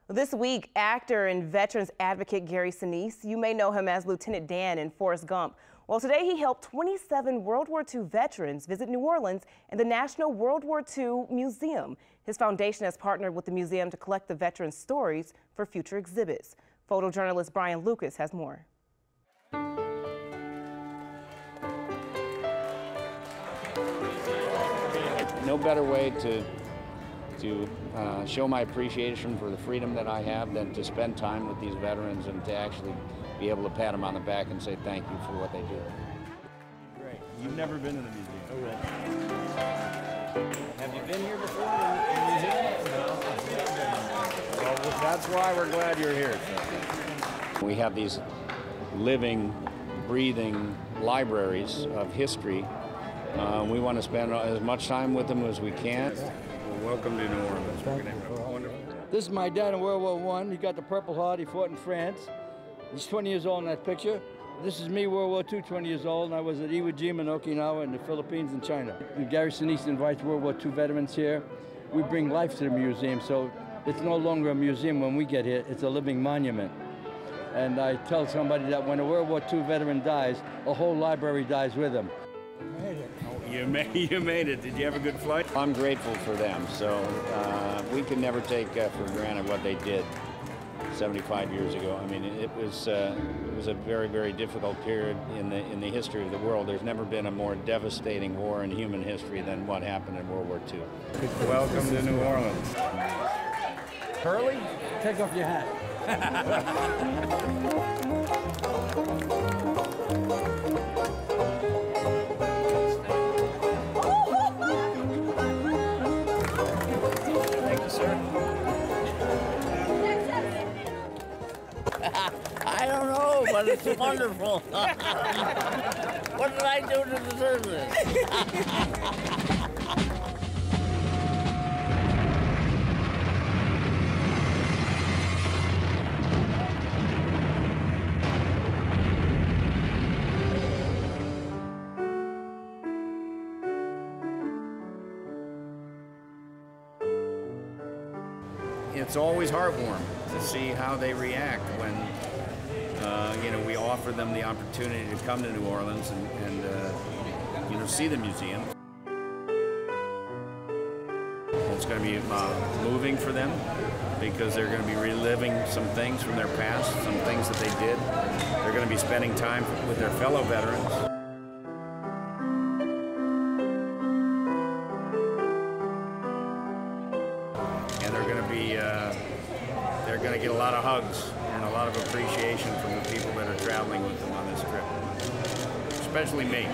This week, actor and veterans advocate Gary Sinise, you may know him as Lieutenant Dan in Forrest Gump. Well, today he helped 27 World War II veterans visit New Orleans and the National World War II Museum. His foundation has partnered with the museum to collect the veterans' stories for future exhibits. Photojournalist Brian Lucas has more. No better way to show my appreciation for the freedom that I have than to spend time with these veterans and to actually be able to pat them on the back and say thank you for what they do. Great. You've never been in the museum? Oh, really? Have you been here before in the museum? No. Well, that's why we're glad you're here. We have these living, breathing libraries of history. We want to spend as much time with them as we can. Welcome to New Orleans. Wonderful. This is my dad in World War I. He got the Purple Heart. He fought in France. He's 20 years old in that picture. This is me, World War II, 20 years old, and I was at Iwo Jima in Okinawa in the Philippines and China. And Gary Sinise invites World War II veterans here. We bring life to the museum, so it's no longer a museum when we get here. It's a living monument. And I tell somebody that when a World War II veteran dies, a whole library dies with him. You made it. Did you have a good flight? I'm grateful for them, so we can never take for granted what they did 75 years ago. I mean, it was a very, very difficult period in the history of the world. There's never been a more devastating war in human history than what happened in World War II. Welcome to New Orleans. Curly, take off your hat. I don't know, but it's wonderful. What did I do to deserve this? It's always heartwarming to see how they react when we offer them the opportunity to come to New Orleans and see the museum. It's going to be moving for them because they're going to be reliving some things from their past, some things that they did. They're going to be spending time with their fellow veterans. And they're going to get a lot of hugs and a lot of appreciation from the people that are traveling with them on this trip, especially me.